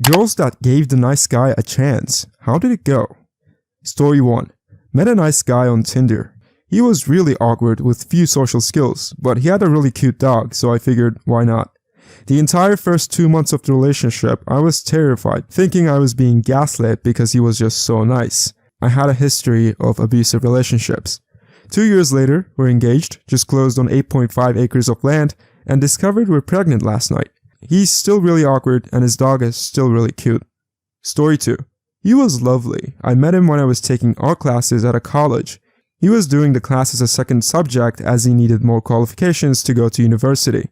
Girls that gave the nice guy a chance. How did it go? Story 1. Met a nice guy on Tinder. He was really awkward with few social skills, but he had a really cute dog, so I figured, why not? The entire first 2 months of the relationship, I was terrified, thinking I was being gaslit because he was just so nice. I had a history of abusive relationships. 2 years later, we're engaged, just closed on 8.5 acres of land, and discovered we're pregnant last night. He's still really awkward, and his dog is still really cute. Story 2. He was lovely. I met him when I was taking art classes at a college. He was doing the class as a second subject as he needed more qualifications to go to university.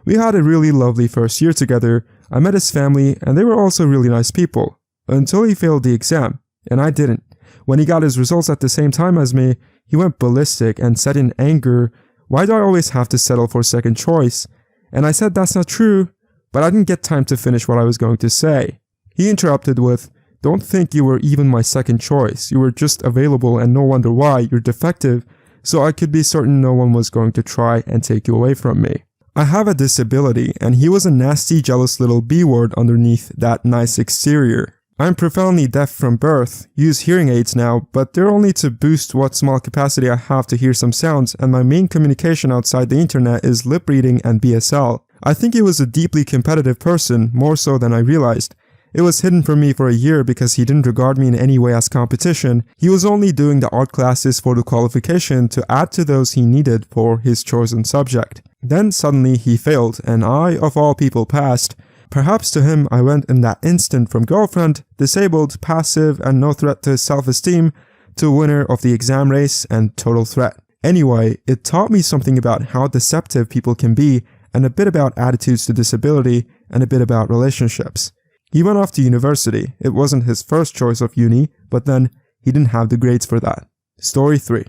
We had a really lovely first year together. I met his family, and they were also really nice people. Until he failed the exam, and I didn't. When he got his results at the same time as me, he went ballistic and said in anger, "Why do I always have to settle for second choice?" And I said that's not true, but I didn't get time to finish what I was going to say. He interrupted with, "Don't think you were even my second choice. You were just available and no wonder why, you're defective, so I could be certain no one was going to try and take you away from me." I have a disability, and he was a nasty, jealous little B-word underneath that nice exterior. I'm profoundly deaf from birth, use hearing aids now, but they're only to boost what small capacity I have to hear some sounds, and my main communication outside the internet is lip reading and BSL. I think he was a deeply competitive person, more so than I realized. It was hidden from me for a year because he didn't regard me in any way as competition. He was only doing the art classes for the qualification to add to those he needed for his chosen subject. Then suddenly he failed, and I, of all people, passed. Perhaps to him I went in that instant from girlfriend, disabled, passive, and no threat to his self-esteem, to winner of the exam race and total threat. Anyway, it taught me something about how deceptive people can be, and a bit about attitudes to disability, and a bit about relationships. He went off to university. It wasn't his first choice of uni, but then he didn't have the grades for that. Story 3.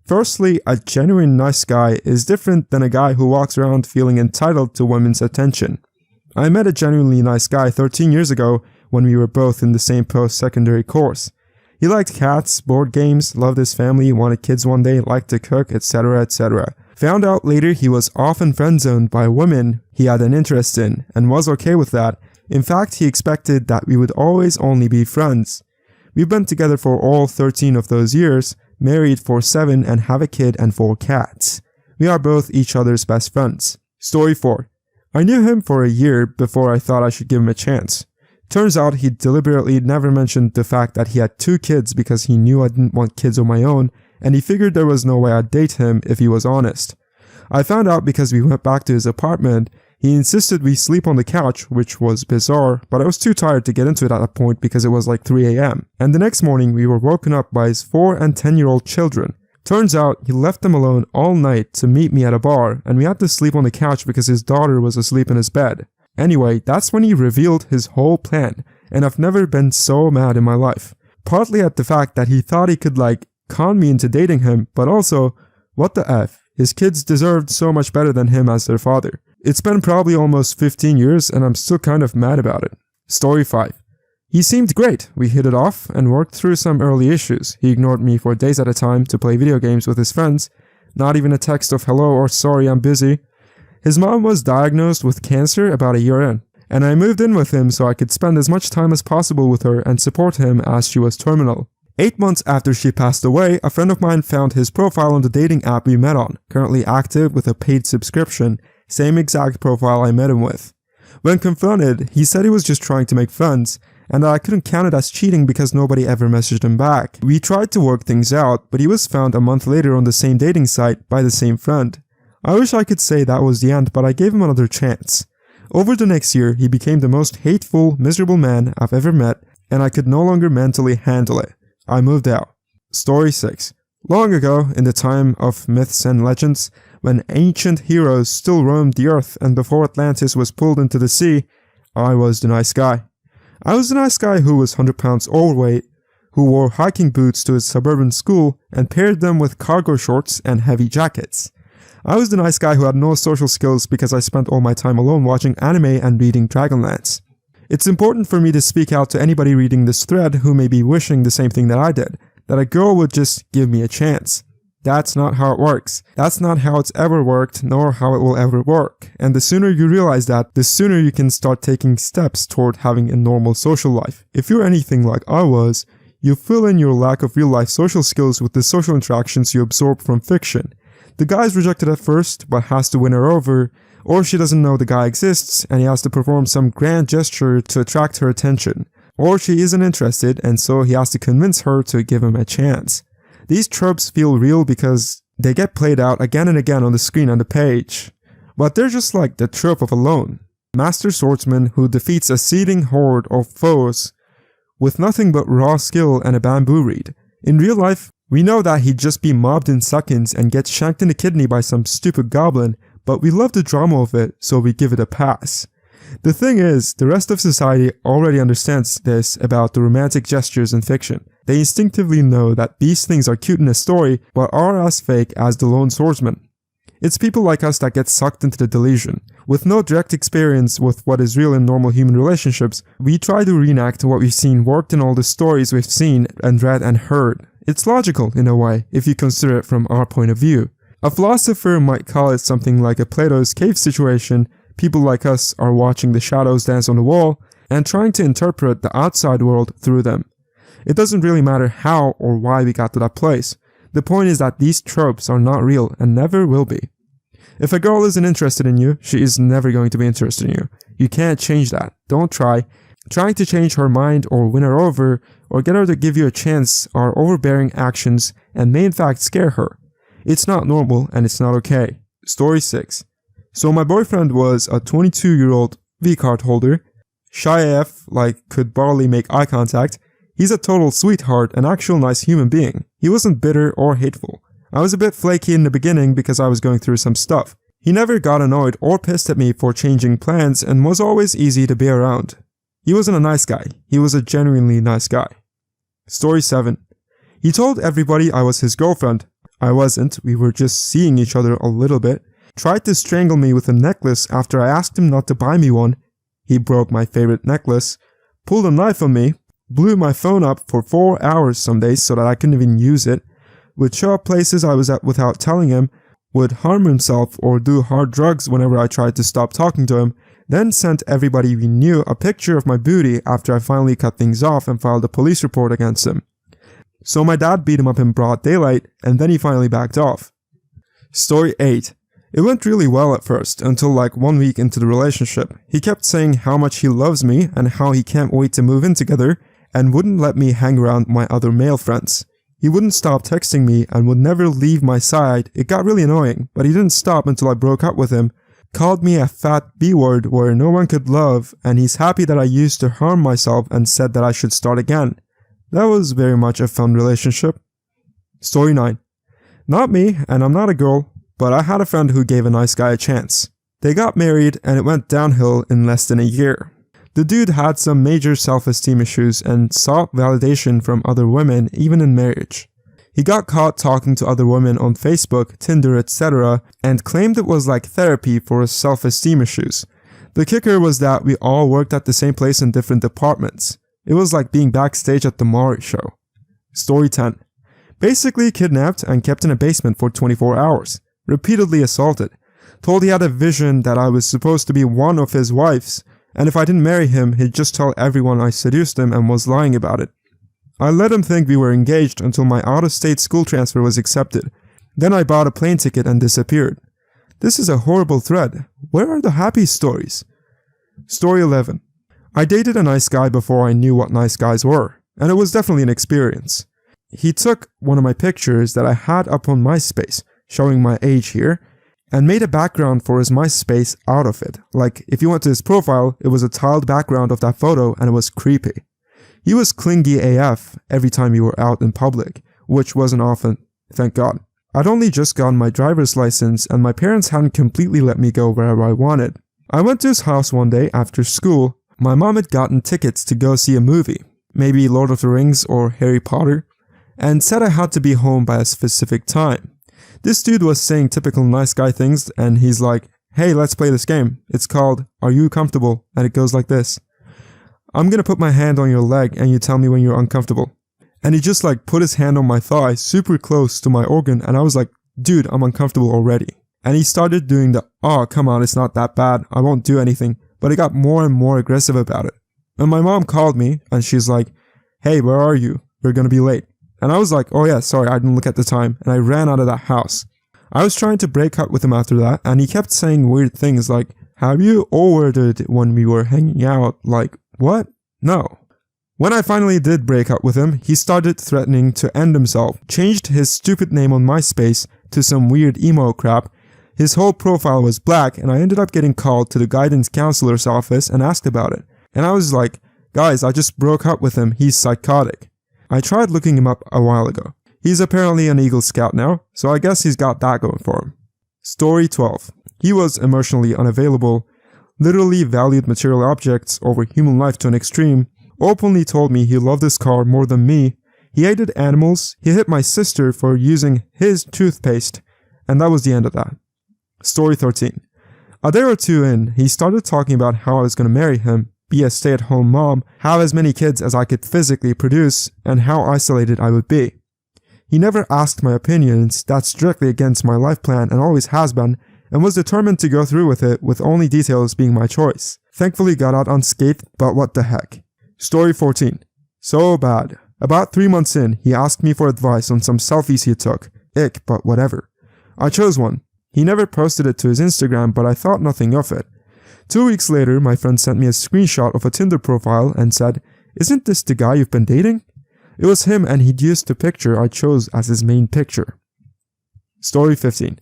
Firstly, a genuine nice guy is different than a guy who walks around feeling entitled to women's attention. I met a genuinely nice guy 13 years ago when we were both in the same post-secondary course. He liked cats, board games, loved his family, wanted kids one day, liked to cook, etc, etc. Found out later he was often friend-zoned by women he had an interest in, and was okay with that. In fact, he expected that we would always only be friends. We've been together for all 13 of those years, married for 7 and have a kid and 4 cats. We are both each other's best friends. Story 4. I knew him for a year before I thought I should give him a chance. Turns out he deliberately never mentioned the fact that he had 2 kids because he knew I didn't want kids of my own, and he figured there was no way I'd date him if he was honest. I found out because we went back to his apartment. He insisted we sleep on the couch, which was bizarre, but I was too tired to get into it at that point because it was like 3 a.m. And the next morning we were woken up by his 4 and 10-year-old children. Turns out he left them alone all night to meet me at a bar, and we had to sleep on the couch because his daughter was asleep in his bed. Anyway, that's when he revealed his whole plan, and I've never been so mad in my life. Partly at the fact that he thought he could con me into dating him, but also, what the F? His kids deserved so much better than him as their father. It's been probably almost 15 years and I'm still kind of mad about it. Story 5. He seemed great. We hit it off and worked through some early issues. He ignored me for days at a time to play video games with his friends. Not even a text of hello or sorry I'm busy. His mom was diagnosed with cancer about a year in, and I moved in with him so I could spend as much time as possible with her and support him as she was terminal. 8 months after she passed away, a friend of mine found his profile on the dating app we met on, currently active with a paid subscription, same exact profile I met him with. When confronted, he said he was just trying to make friends, and I couldn't count it as cheating because nobody ever messaged him back. We tried to work things out, but he was found a month later on the same dating site by the same friend. I wish I could say that was the end, but I gave him another chance. Over the next year, he became the most hateful, miserable man I've ever met, and I could no longer mentally handle it. I moved out. Story 6. Long ago, in the time of myths and legends, when ancient heroes still roamed the earth and before Atlantis was pulled into the sea, I was the nice guy. I was the nice guy who was 100 pounds overweight, who wore hiking boots to his suburban school and paired them with cargo shorts and heavy jackets. I was the nice guy who had no social skills because I spent all my time alone watching anime and reading Dragonlance. It's important for me to speak out to anybody reading this thread who may be wishing the same thing that I did, that a girl would just give me a chance. That's not how it works. That's not how it's ever worked, nor how it will ever work. And the sooner you realize that, the sooner you can start taking steps toward having a normal social life. If you're anything like I was, you fill in your lack of real-life social skills with the social interactions you absorb from fiction. The guy's rejected at first, but has to win her over, or she doesn't know the guy exists, and he has to perform some grand gesture to attract her attention. Or she isn't interested, and so he has to convince her to give him a chance. These tropes feel real because they get played out again and again on the screen and the page. But they're just like the trope of a lone master swordsman who defeats a seething horde of foes with nothing but raw skill and a bamboo reed. In real life, we know that he'd just be mobbed in seconds and get shanked in the kidney by some stupid goblin, but we love the drama of it, so we give it a pass. The thing is, the rest of society already understands this about the romantic gestures in fiction. They instinctively know that these things are cute in a story, but are as fake as the lone swordsman. It's people like us that get sucked into the delusion. With no direct experience with what is real in normal human relationships, we try to reenact what we've seen worked in all the stories we've seen and read and heard. It's logical, in a way, if you consider it from our point of view. A philosopher might call it something like a Plato's cave situation. People like us are watching the shadows dance on the wall and trying to interpret the outside world through them. It doesn't really matter how or why we got to that place. The point is that these tropes are not real and never will be. If a girl isn't interested in you, she is never going to be interested in you. You can't change that. Don't try. Trying to change her mind or win her over or get her to give you a chance are overbearing actions and may in fact scare her. It's not normal and it's not okay. Story 6. So my boyfriend was a 22-year-old V-card holder, shy AF, like could barely make eye contact. He's a total sweetheart, an actual nice human being. He wasn't bitter or hateful. I was a bit flaky in the beginning because I was going through some stuff. He never got annoyed or pissed at me for changing plans and was always easy to be around. He wasn't a nice guy. He was a genuinely nice guy. Story 7. He told everybody I was his girlfriend. I wasn't. We were just seeing each other a little bit. Tried to strangle me with a necklace after I asked him not to buy me one. He broke my favorite necklace. Pulled a knife on me. Blew my phone up for 4 hours some days so that I couldn't even use it. Would show up places I was at without telling him. Would harm himself or do hard drugs whenever I tried to stop talking to him. Then sent everybody we knew a picture of my booty after I finally cut things off and filed a police report against him. So my dad beat him up in broad daylight and then he finally backed off. Story 8. It went really well at first, until like 1 week into the relationship. He kept saying how much he loves me and how he can't wait to move in together and wouldn't let me hang around my other male friends. He wouldn't stop texting me and would never leave my side. It got really annoying, but he didn't stop until I broke up with him. Called me a fat B-word where no one could love, and he's happy that I used to harm myself and said that I should start again. That was very much a fun relationship. Story 9. Not me, and I'm not a girl, but I had a friend who gave a nice guy a chance. They got married and it went downhill in less than a year. The dude had some major self-esteem issues and sought validation from other women even in marriage. He got caught talking to other women on Facebook, Tinder, etc. and claimed it was like therapy for his self-esteem issues. The kicker was that we all worked at the same place in different departments. It was like being backstage at the Maury show. Story 10. Basically kidnapped and kept in a basement for 24 hours. Repeatedly assaulted. Told he had a vision that I was supposed to be one of his wives, and if I didn't marry him, he'd just tell everyone I seduced him and was lying about it. I let him think we were engaged until my out-of-state school transfer was accepted. Then I bought a plane ticket and disappeared. This is a horrible thread. Where are the happy stories? Story 11. I dated a nice guy before I knew what nice guys were, and it was definitely an experience. He took one of my pictures that I had up on MySpace, showing my age here, and made a background for his MySpace out of it. Like, if you went to his profile, it was a tiled background of that photo and it was creepy. He was clingy AF every time we were out in public, which wasn't often, thank God. I'd only just gotten my driver's license and my parents hadn't completely let me go wherever I wanted. I went to his house one day after school. My mom had gotten tickets to go see a movie, maybe Lord of the Rings or Harry Potter, and said I had to be home by a specific time. This dude was saying typical nice guy things and he's like, hey, let's play this game. It's called Are You Comfortable? And it goes like this. I'm gonna put my hand on your leg and you tell me when you're uncomfortable. And he just like put his hand on my thigh super close to my organ, and I was like, dude, I'm uncomfortable already. And he started doing the, oh, come on, it's not that bad, I won't do anything. But he got more and more aggressive about it. And my mom called me and she's like, hey, where are you? You're gonna be late. And I was like, oh yeah, sorry, I didn't look at the time. And I ran out of that house. I was trying to break up with him after that, and he kept saying weird things like, have you ordered when we were hanging out? Like, what? No. When I finally did break up with him, he started threatening to end himself, changed his stupid name on MySpace to some weird emo crap. His whole profile was black, and I ended up getting called to the guidance counselor's office and asked about it. And I was like, guys, I just broke up with him, he's psychotic. I tried looking him up a while ago. He's apparently an Eagle Scout now, so I guess he's got that going for him. Story 12. He was emotionally unavailable, literally valued material objects over human life to an extreme, openly told me he loved his car more than me, he hated animals, he hit my sister for using his toothpaste, and that was the end of that. Story 13. A day or two in, he started talking about how I was going to marry him, be a stay-at-home mom, have as many kids as I could physically produce, and how isolated I would be. He never asked my opinions, that's directly against my life plan and always has been, and was determined to go through with it, with only details being my choice. Thankfully got out unscathed, but what the heck. Story 14. So bad. About 3 months in, he asked me for advice on some selfies he took. Ick, but whatever. I chose one. He never posted it to his Instagram, but I thought nothing of it. 2 weeks later, my friend sent me a screenshot of a Tinder profile and said, isn't this the guy you've been dating? It was him, and he'd used the picture I chose as his main picture. Story 15.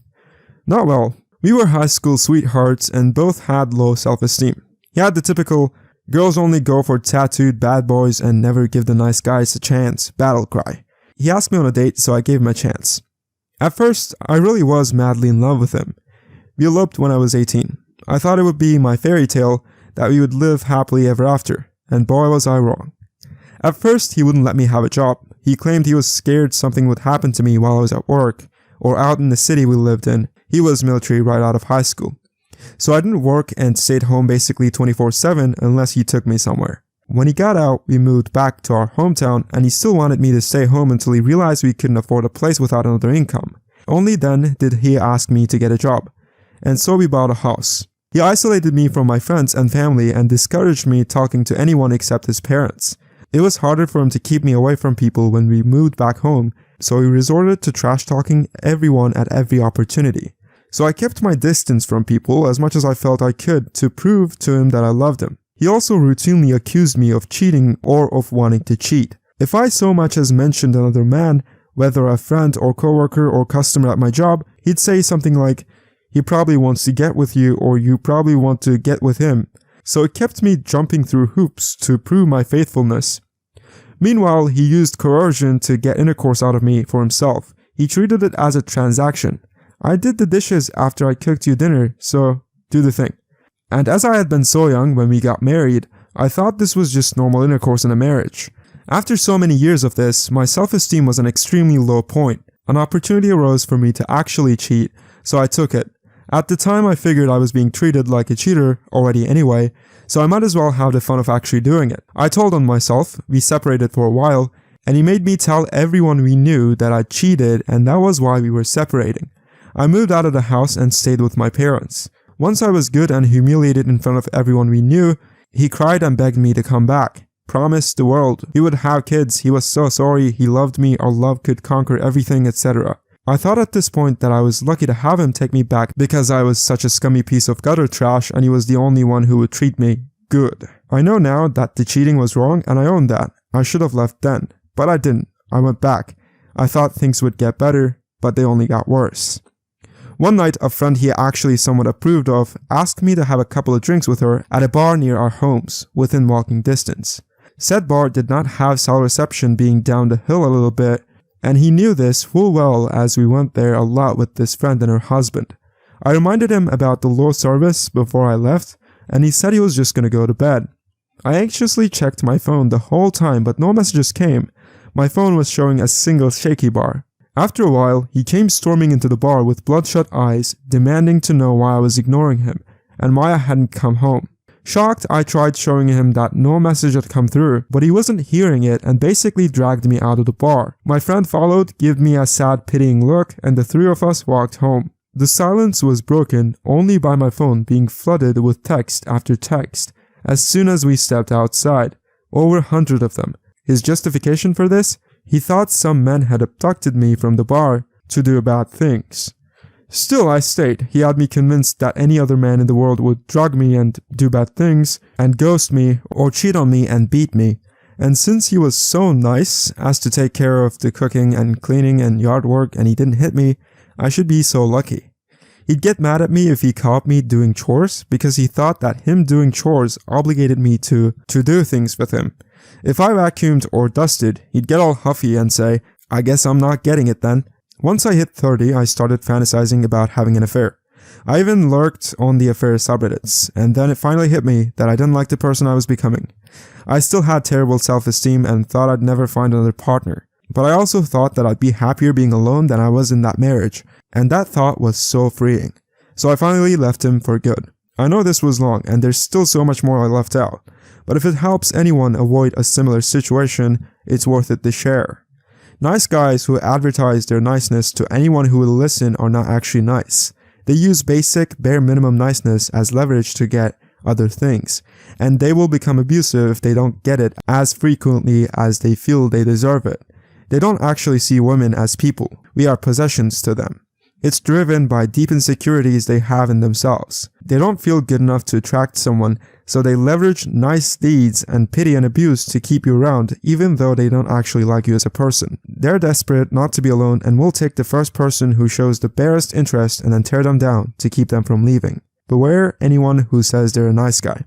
Not well. We were high school sweethearts and both had low self-esteem. He had the typical, girls only go for tattooed bad boys and never give the nice guys a chance battle cry. He asked me on a date, so I gave him a chance. At first, I really was madly in love with him. We eloped when I was 18. I thought it would be my fairy tale that we would live happily ever after, and boy was I wrong. At first, he wouldn't let me have a job. He claimed he was scared something would happen to me while I was at work, or out in the city we lived in. He was military right out of high school. So I didn't work and stayed home basically 24/7 unless he took me somewhere. When he got out, we moved back to our hometown, and he still wanted me to stay home until he realized we couldn't afford a place without another income. Only then did he ask me to get a job. And so we bought a house. He isolated me from my friends and family and discouraged me talking to anyone except his parents. It was harder for him to keep me away from people when we moved back home, so he resorted to trash talking everyone at every opportunity. So I kept my distance from people as much as I felt I could to prove to him that I loved him. He also routinely accused me of cheating or of wanting to cheat. If I so much as mentioned another man, whether a friend or coworker or customer at my job, he'd say something like, he probably wants to get with you, or you probably want to get with him. So it kept me jumping through hoops to prove my faithfulness. Meanwhile, he used coercion to get intercourse out of me for himself. He treated it as a transaction. I did the dishes after I cooked you dinner, so do the thing. And as I had been so young when we got married, I thought this was just normal intercourse in a marriage. After so many years of this, my self-esteem was an extremely low point. An opportunity arose for me to actually cheat, so I took it. At the time, I figured I was being treated like a cheater already anyway, so I might as well have the fun of actually doing it. I told on myself, we separated for a while, and he made me tell everyone we knew that I cheated, and that was why we were separating. I moved out of the house and stayed with my parents. Once I was good and humiliated in front of everyone we knew, he cried and begged me to come back. Promised the world. He would have kids, he was so sorry, he loved me, our love could conquer everything, etc. I thought at this point that I was lucky to have him take me back because I was such a scummy piece of gutter trash and he was the only one who would treat me good. I know now that the cheating was wrong and I own that. I should have left then, but I didn't. I went back. I thought things would get better, but they only got worse. One night, a friend he actually somewhat approved of asked me to have a couple of drinks with her at a bar near our homes, within walking distance. Said bar did not have cell reception, being down the hill a little bit, and he knew this full well as we went there a lot with this friend and her husband. I reminded him about the low service before I left, and he said he was just gonna go to bed. I anxiously checked my phone the whole time, but no messages came. My phone was showing a single shaky bar. After a while, he came storming into the bar with bloodshot eyes, demanding to know why I was ignoring him, and why I hadn't come home. Shocked, I tried showing him that no message had come through, but he wasn't hearing it and basically dragged me out of the bar. My friend followed, gave me a sad pitying look, and the three of us walked home. The silence was broken only by my phone being flooded with text after text as soon as we stepped outside. Over 100 of them. His justification for this? He thought some men had abducted me from the bar to do bad things. Still, I stayed. He had me convinced that any other man in the world would drug me and do bad things, and ghost me, or cheat on me and beat me. And since he was so nice as to take care of the cooking and cleaning and yard work and he didn't hit me, I should be so lucky. He'd get mad at me if he caught me doing chores because he thought that him doing chores obligated me to do things with him. If I vacuumed or dusted, he'd get all huffy and say, "I guess I'm not getting it then." Once I hit 30, I started fantasizing about having an affair. I even lurked on the affair subreddits, and then it finally hit me that I didn't like the person I was becoming. I still had terrible self-esteem and thought I'd never find another partner. But I also thought that I'd be happier being alone than I was in that marriage, and that thought was so freeing. So I finally left him for good. I know this was long, and there's still so much more I left out, but if it helps anyone avoid a similar situation, it's worth it to share. Nice guys who advertise their niceness to anyone who will listen are not actually nice. They use basic, bare minimum niceness as leverage to get other things, and they will become abusive if they don't get it as frequently as they feel they deserve it. They don't actually see women as people. We are possessions to them. It's driven by deep insecurities they have in themselves. They don't feel good enough to attract someone, so they leverage nice deeds and pity and abuse to keep you around even though they don't actually like you as a person. They're desperate not to be alone and will take the first person who shows the barest interest and then tear them down to keep them from leaving. Beware anyone who says they're a nice guy.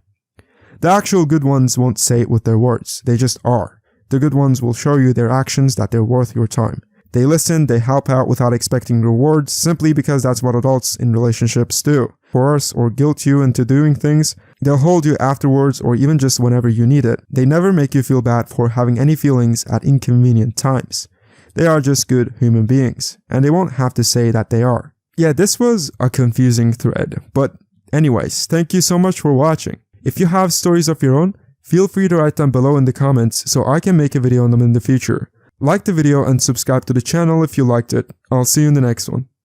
The actual good ones won't say it with their words, they just are. The good ones will show you their actions that they're worth your time. They listen, they help out without expecting rewards simply because that's what adults in relationships do. Force or guilt you into doing things. They'll hold you afterwards or even just whenever you need it. They never make you feel bad for having any feelings at inconvenient times. They are just good human beings, and they won't have to say that they are. Yeah, this was a confusing thread, but anyways, thank you so much for watching. If you have stories of your own, feel free to write them below in the comments so I can make a video on them in the future. Like the video and subscribe to the channel if you liked it. I'll see you in the next one.